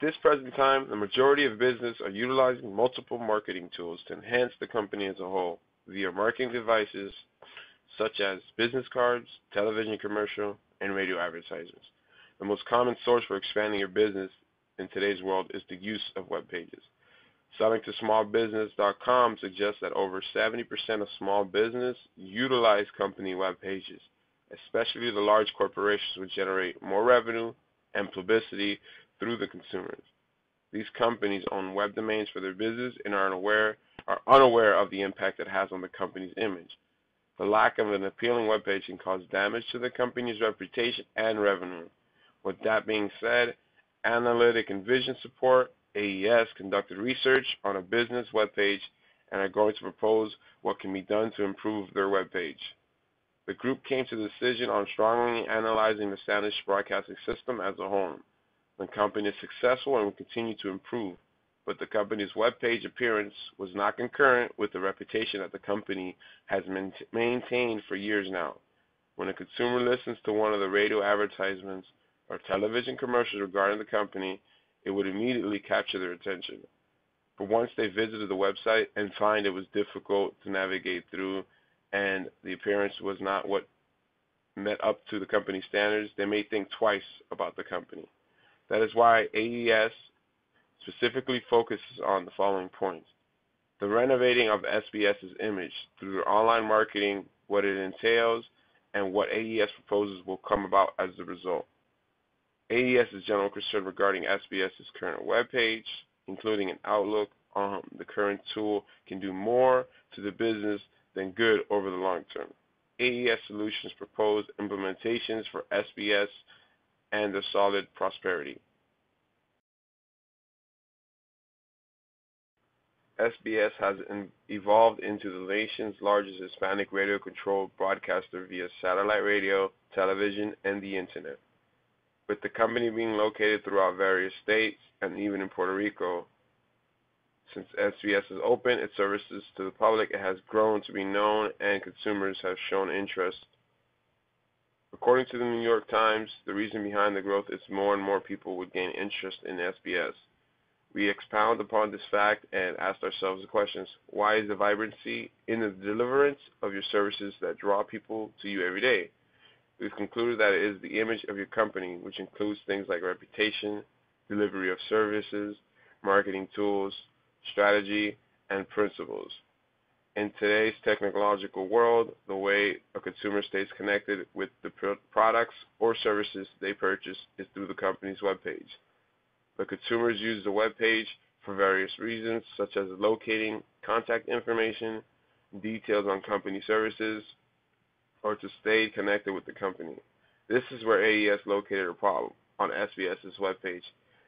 this present time, the majority of businesses are utilizing multiple marketing tools to enhance the company as a whole via marketing devices such as business cards, television commercial, and radio advertisements. The most common source for expanding your business in today's world is the use of web pages. Selling to smallbusiness.com suggests that over 70% of small business utilize company web pages, especially the large corporations which generate more revenue and publicity through the consumers. These companies own web domains for their business and are unaware of the impact it has on the company's image. The lack of an appealing web page can cause damage to the company's reputation and revenue. With that being said, Analytic Envision support, AES, conducted research on a business web page and are going to propose what can be done to improve their web page. The group came to the decision on strongly analyzing the Spanish broadcasting system as a whole. The company is successful and will continue to improve, but the company's web page appearance was not concurrent with the reputation that the company has maintained for years now. When a consumer listens to one of the radio advertisements or television commercials regarding the company, it would immediately capture their attention. But once they visited the website and find it was difficult to navigate through and the appearance was not what met up to the company standards, they may think twice about the company. That is why AES specifically focuses on the following points: the renovating of SBS's image through their online marketing, what it entails, and what AES proposes will come about as a result. AES's general concern regarding SBS's current web page, including an outlook on the current tool, can do more to the business than good over the long term. AES Solutions propose implementations for SBS and their solid prosperity. SBS has evolved into the nation's largest Hispanic radio-controlled broadcaster via satellite radio, television, and the Internet. With the company being located throughout various states and even in Puerto Rico, since SBS has opened its services to the public, it has grown to be known and consumers have shown interest. According to the New York Times, the reason behind the growth is more and more people would gain interest in SBS. We expound upon this fact and asked ourselves the questions: why is the vibrancy in the deliverance of your services that draw people to you every day? We've concluded that it is the image of your company, which includes things like reputation, delivery of services, marketing tools, strategy, and principles. In today's technological world, the way a consumer stays connected with the products or services they purchase is through the company's webpage. The consumers use the webpage for various reasons, such as locating contact information, details on company services, or to stay connected with the company. This is where AES located a problem on SBS's webpage.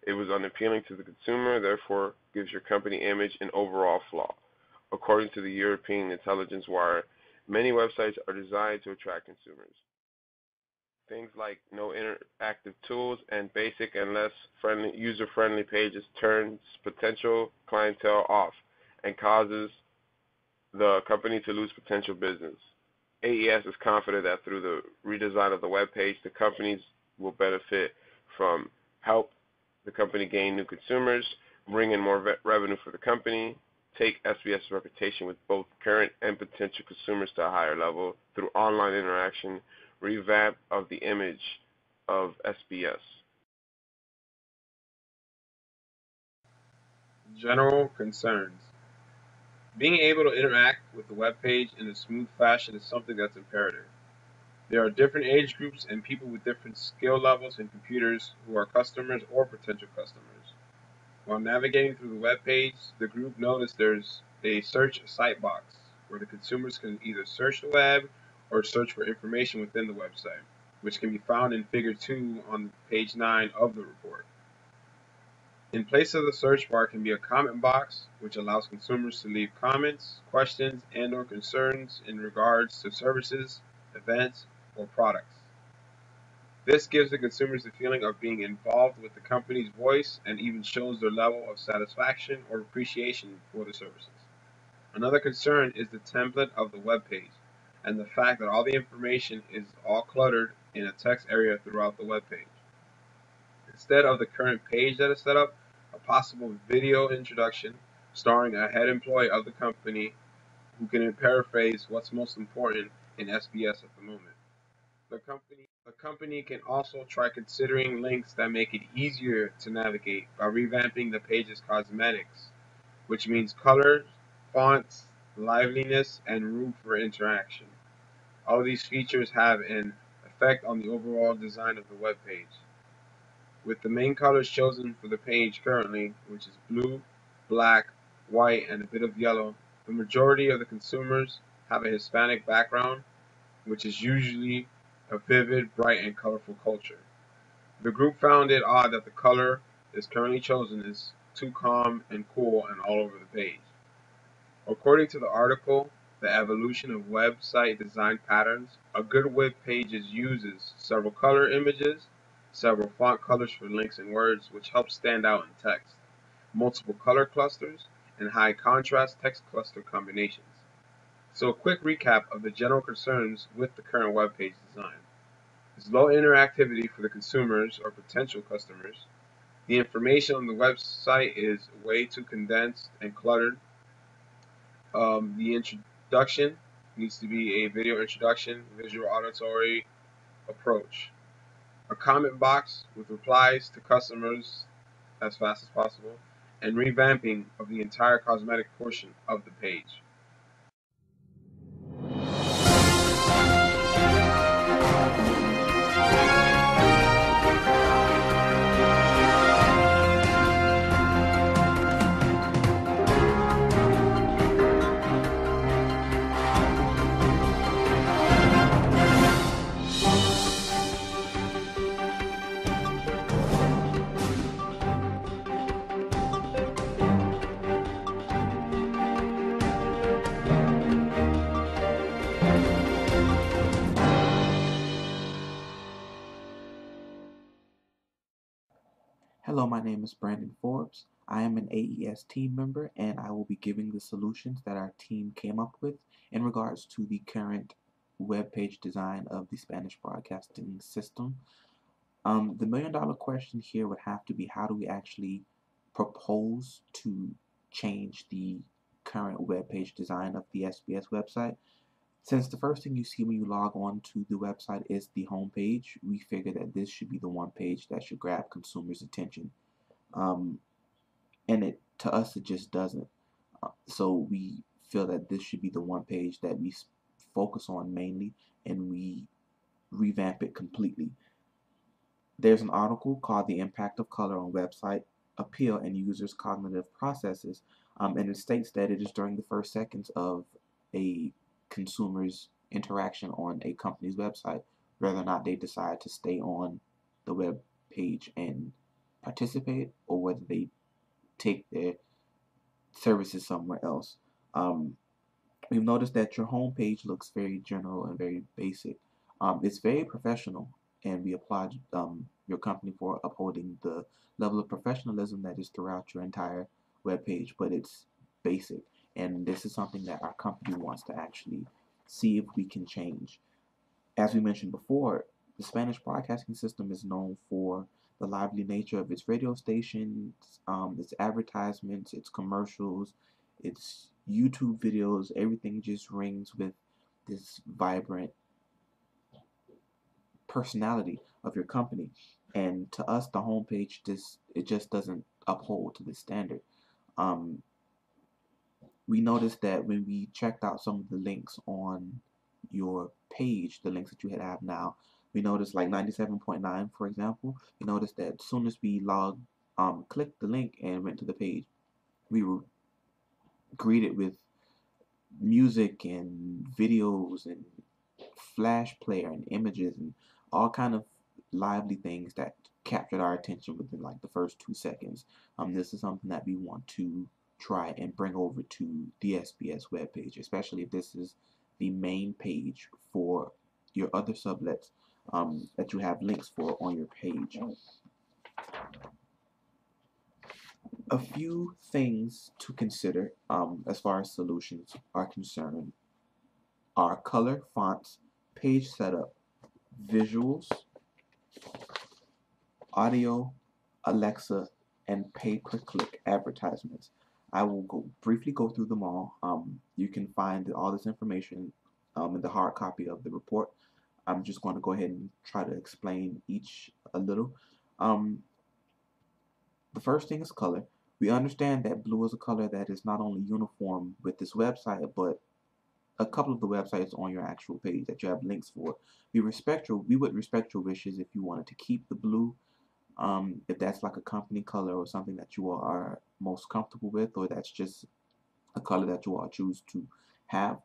It was unappealing to the consumer, therefore gives your company image an overall flaw. According to the European Intelligence Wire, many websites are designed to attract consumers. Things like no interactive tools and basic and less user-friendly pages turns potential clientele off and causes the company to lose potential business. AES is confident that through the redesign of the web page, the companies will benefit from help the company gain new consumers, bring in more revenue for the company, take SBS's reputation with both current and potential consumers to a higher level through online interaction, revamp of the image of SBS. General concerns. Being able to interact with the web page in a smooth fashion is something that's imperative. There are different age groups and people with different skill levels in computers who are customers or potential customers. While navigating through the web page, the group noticed there's a search site box where the consumers can either search the web or search for information within the website, which can be found in Figure 2 on page 9 of the report. In place of the search bar can be a comment box, which allows consumers to leave comments, questions, and/or concerns in regards to services, events, or products. This gives the consumers the feeling of being involved with the company's voice and even shows their level of satisfaction or appreciation for the services. Another concern is the template of the web page and the fact that all the information is all cluttered in a text area throughout the web page. Instead of the current page that is set up, a possible video introduction starring a head employee of the company who can paraphrase what's most important in SBS at the moment. The company can also try considering links that make it easier to navigate by revamping the page's cosmetics, which means colors, fonts, liveliness, and room for interaction. All of these features have an effect on the overall design of the web page. With the main colors chosen for the page currently, which is blue, black, white, and a bit of yellow, the majority of the consumers have a Hispanic background, which is usually a vivid, bright, and colorful culture. The group found it odd that the color is currently chosen is too calm and cool and all over the page. According to the article, The Evolution of Website Design Patterns, a good web page uses several color images, several font colors for links and words, which help stand out in text, multiple color clusters, and high contrast text cluster combinations. So a quick recap of the general concerns with the current web page design. There's low interactivity for the consumers or potential customers. The information on the website is way too condensed and cluttered. The introduction needs to be a video introduction, visual auditory approach. A comment box with replies to customers as fast as possible, and revamping of the entire cosmetic portion of the page. Hello, my name is Brandon Forbes. I am an AES team member and I will be giving the solutions that our team came up with in regards to the current web page design of the Spanish broadcasting system. The million-dollar question here would have to be, how do we actually propose to change the current web page design of the SBS website? Since the first thing you see when you log on to the website is the home page, we figure that this should be the one page that should grab consumers' attention. And to us, it just doesn't. So we feel that this should be the one page that we focus on mainly, and we revamp it completely. There's an article called "The Impact of Color on Website Appeal and Users' Cognitive Processes," and it states that it is during the first seconds of a consumer's interaction on a company's website, whether or not they decide to stay on the web page and participate, or whether they take their services somewhere else. We've noticed that your homepage looks very general and very basic. It's very professional, and we applaud your company for upholding the level of professionalism that is throughout your entire web page, but it's basic. And this is something that our company wants to actually see if we can change. As we mentioned before, the Spanish broadcasting system is known for the lively nature of its radio stations, its advertisements, its commercials, its YouTube videos. Everything just rings with this vibrant personality of your company. And to us, the homepage just doesn't uphold to this standard. We noticed that when we checked out some of the links on your page, the links that you have now, we noticed like 97.9, for example. We noticed that as soon as we clicked the link and went to the page, we were greeted with music and videos and flash player and images and all kind of lively things that captured our attention within like the first 2 seconds. This is something that we want to try and bring over to the SBS webpage, especially if this is the main page for your other sublets that you have links for on your page. A few things to consider as far as solutions are concerned are color, fonts, page setup, visuals, audio, Alexa, and pay-per-click advertisements. I will briefly go through them all. You can find all this information in the hard copy of the report. I'm just going to go ahead and try to explain each a little. Um, the first thing is color. We understand that blue is a color that is not only uniform with this website, but a couple of the websites on your actual page that you have links for. We would respect your wishes if you wanted to keep the blue, if that's like a company color or something that you are most comfortable with, or that's just a color that you all choose to have.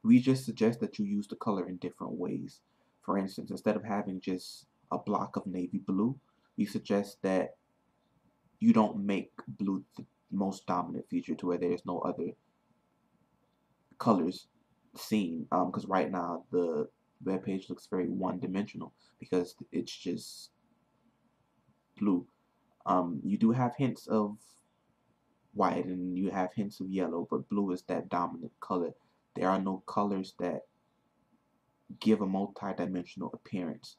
We just suggest that you use the color in different ways. For instance, instead of having just a block of navy blue, we suggest that you don't make blue the most dominant feature to where there's no other colors seen. Because right now the web page looks very one-dimensional because it's just blue. You do have hints of white and you have hints of yellow, but blue is that dominant color. There are no colors that give a multi-dimensional appearance,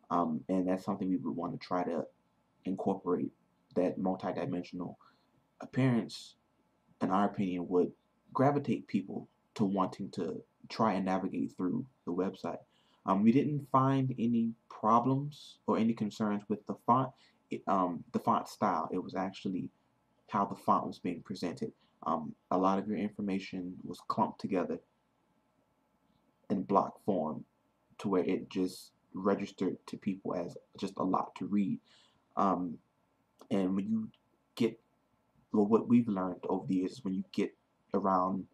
and that's something we would want to try to incorporate. That multi-dimensional appearance, in our opinion, would gravitate people to wanting to try and navigate through the website. We didn't find any problems or any concerns with the font. The font style. It was actually how the font was being presented. A lot of your information was clumped together in block form to where it just registered to people as just a lot to read. Um, and when you get, well, what we've learned over the years is when you get around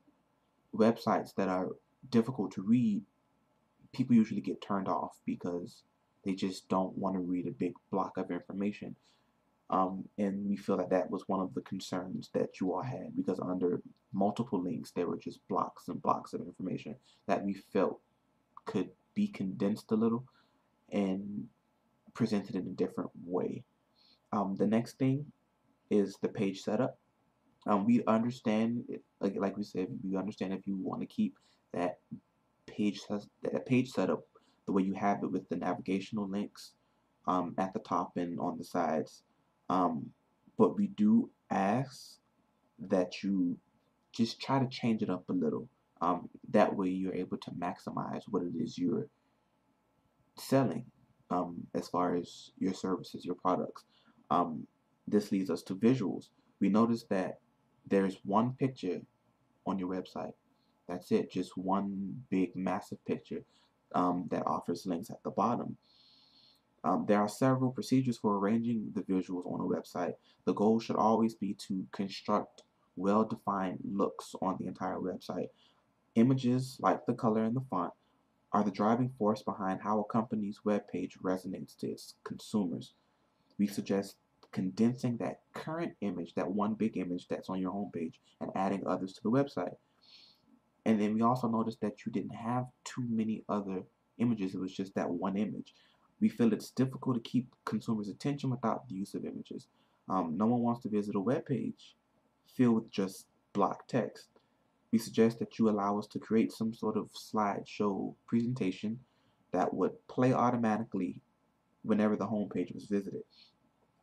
websites that are difficult to read, people usually get turned off because they just don't want to read a big block of information. And we feel that that was one of the concerns that you all had because under multiple links, there were just blocks and blocks of information that we felt could be condensed a little and presented in a different way. The next thing is the page setup. We understand, like we said, we understand if you want to keep that that page setup the way you have it with the navigational links at the top and on the sides. Um, but we do ask that you just try to change it up a little. That way you're able to maximize what it is you're selling as far as your services, your products. Um, this leads us to visuals. We notice that there's one picture on your website. That's it, just one big massive picture that offers links at the bottom. There are several procedures for arranging the visuals on a website. The goal should always be to construct well-defined looks on the entire website. Images, like the color and the font, are the driving force behind how a company's web page resonates to its consumers. We suggest condensing that current image, that one big image that's on your homepage, and adding others to the website. And then we also noticed that you didn't have too many other images. It was just that one image. We feel it's difficult to keep consumers' attention without the use of images. No one wants to visit a web page filled with just block text. We suggest that you allow us to create some sort of slideshow presentation that would play automatically whenever the homepage was visited.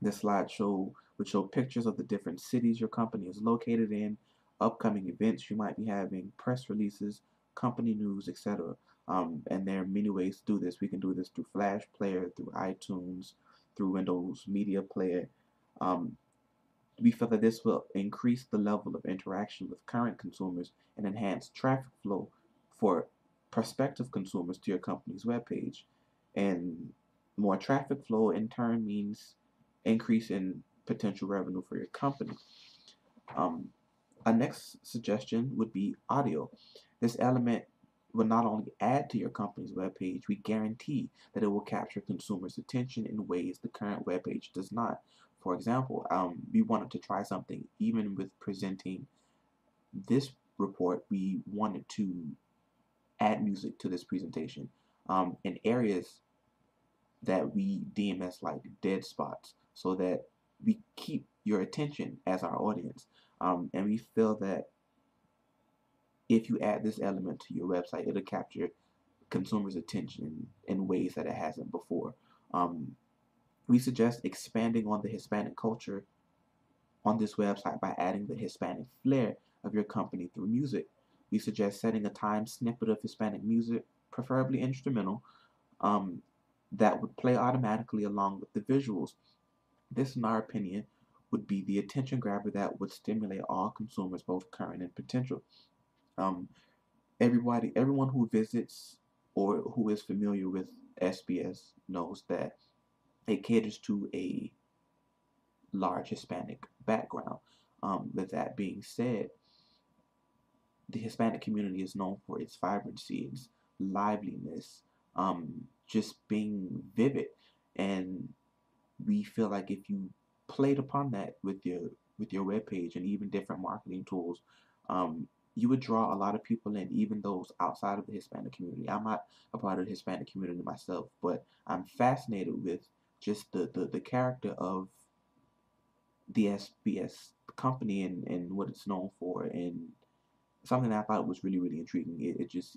This slideshow would show pictures of the different cities your company is located in, upcoming events you might be having, press releases, company news, etc. And there are many ways to do this. We can do this through Flash Player, through iTunes, through Windows Media Player. Um, we feel that this will increase the level of interaction with current consumers and enhance traffic flow for prospective consumers to your company's webpage. And more traffic flow in turn means increase in potential revenue for your company. Um, a next suggestion would be audio. This element will not only add to your company's webpage, we guarantee that it will capture consumers' attention in ways the current webpage does not. For example, we wanted to try something even with presenting this report. We wanted to add music to this presentation in areas that we deem as like dead spots so that we keep your attention as our audience. And we feel that if you add this element to your website, it'll capture consumers' attention in ways that it hasn't before. Um, We suggest expanding on the Hispanic culture on this website by adding the Hispanic flair of your company through music. We suggest setting a time snippet of Hispanic music, preferably instrumental, um, that would play automatically along with the visuals. This, in our opinion, would be the attention grabber that would stimulate all consumers, both current and potential. Um, everyone who visits or who is familiar with SBS knows that it caters to a large Hispanic background. With that being said, the Hispanic community is known for its vibrancy, its liveliness, just being vivid, and we feel like if you played upon that with your web page and even different marketing tools, you would draw a lot of people in, even those outside of the Hispanic community. I'm not a part of the Hispanic community myself, but I'm fascinated with just the character of the SBS company and what it's known for, and something that I thought was really intriguing.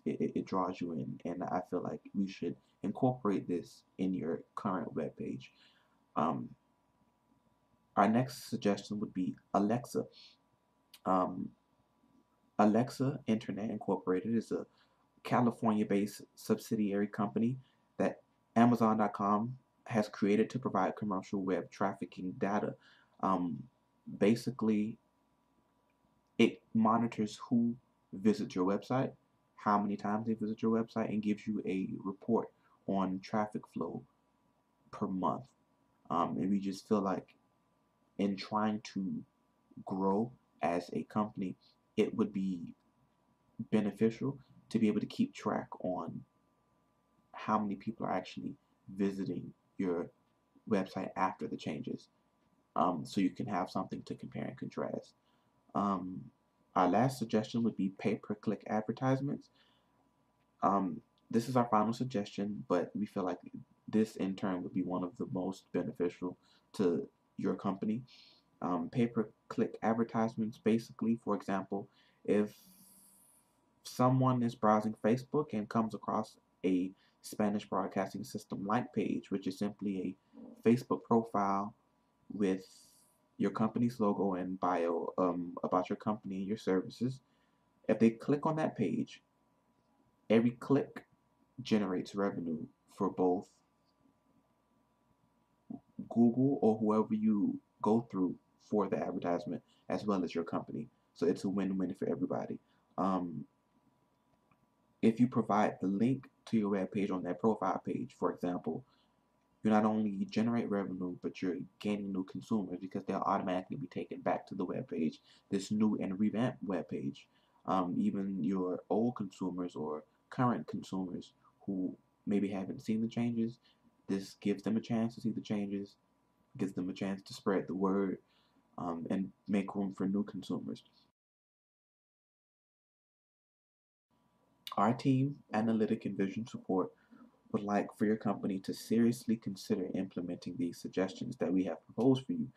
It draws you in, and I feel like we should incorporate this in your current web page. Um, our next suggestion would be Alexa. Um, Alexa Internet Incorporated is a California-based subsidiary company that Amazon.com has created to provide commercial web trafficking data. Um, Basically, it monitors who visits your website, how many times they visit your website, and gives you a report on traffic flow per month. And we just feel like in trying to grow as a company, it would be beneficial to be able to keep track on how many people are actually visiting your website after the changes, so you can have something to compare and contrast. Um, our last suggestion would be pay-per-click advertisements. Um, this is our final suggestion, but we feel like this in turn would be one of the most beneficial to your company. Pay-per-click advertisements, basically, for example, if someone is browsing Facebook and comes across a Spanish broadcasting system like page, which is simply a Facebook profile with your company's logo and bio, about your company and your services. If they click on that page, every click generates revenue for both Google or whoever you go through for the advertisement, as well as your company. So it's a win-win for everybody. Um, if you provide the link to your web page on that profile page, for example, you not only generate revenue, but you're gaining new consumers because they'll automatically be taken back to the web page, this new and revamped web page. Even your old consumers or current consumers who maybe haven't seen the changes, this gives them a chance to see the changes, gives them a chance to spread the word, and make room for new consumers. Our team, Analytic and Vision Support, would like for your company to seriously consider implementing these suggestions that we have proposed for you.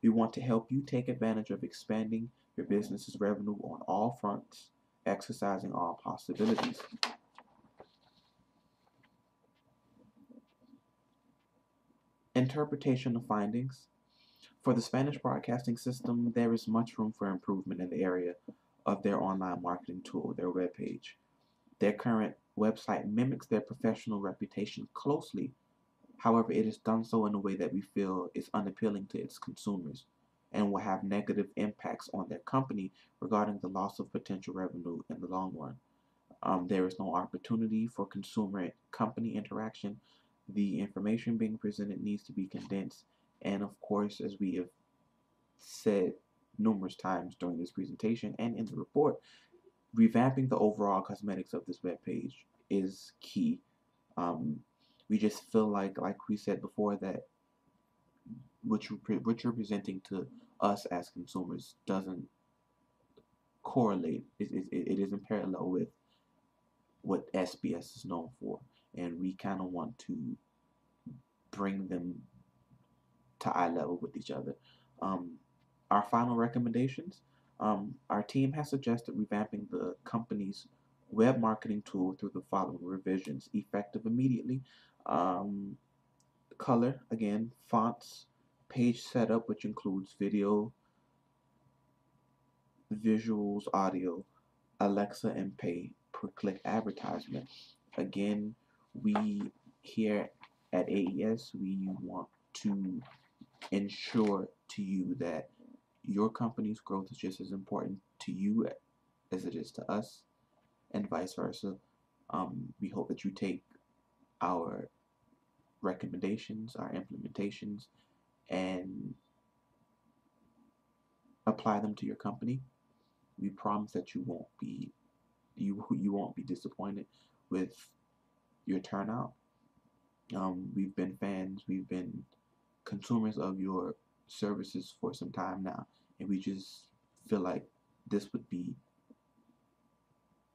We want to help you take advantage of expanding your business's revenue on all fronts, exercising all possibilities. Interpretation of findings. For the Spanish broadcasting system, there is much room for improvement in the area of their online marketing tool, their webpage. Their current website mimics their professional reputation closely. However, it is done so in a way that we feel is unappealing to its consumers and will have negative impacts on their company regarding the loss of potential revenue in the long run. There is no opportunity for consumer company interaction. The information being presented needs to be condensed. And of course, as we have said numerous times during this presentation and in the report, revamping the overall cosmetics of this web page is key. Um, we just feel like we said before, that what you're presenting to us as consumers doesn't correlate. It isn't parallel with what SBS is known for, and we kind of want to bring them to eye level with each other. Um, our final recommendations. Our team has suggested revamping the company's web marketing tool through the following revisions, effective immediately. Um, color, again, fonts, page setup, which includes video, visuals, audio, Alexa and pay per click advertisement. Again, we here at AES, we want to ensure to you that your company's growth is just as important to you as it is to us, and vice versa. We hope that you take our recommendations, our implementations, and apply them to your company. We promise that you won't be disappointed with your turnout. We've been fans, we've been consumers of your services for some time now, and we just feel like this would be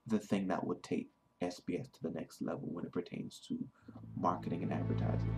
the thing that would take SBS to the next level when it pertains to marketing and advertising.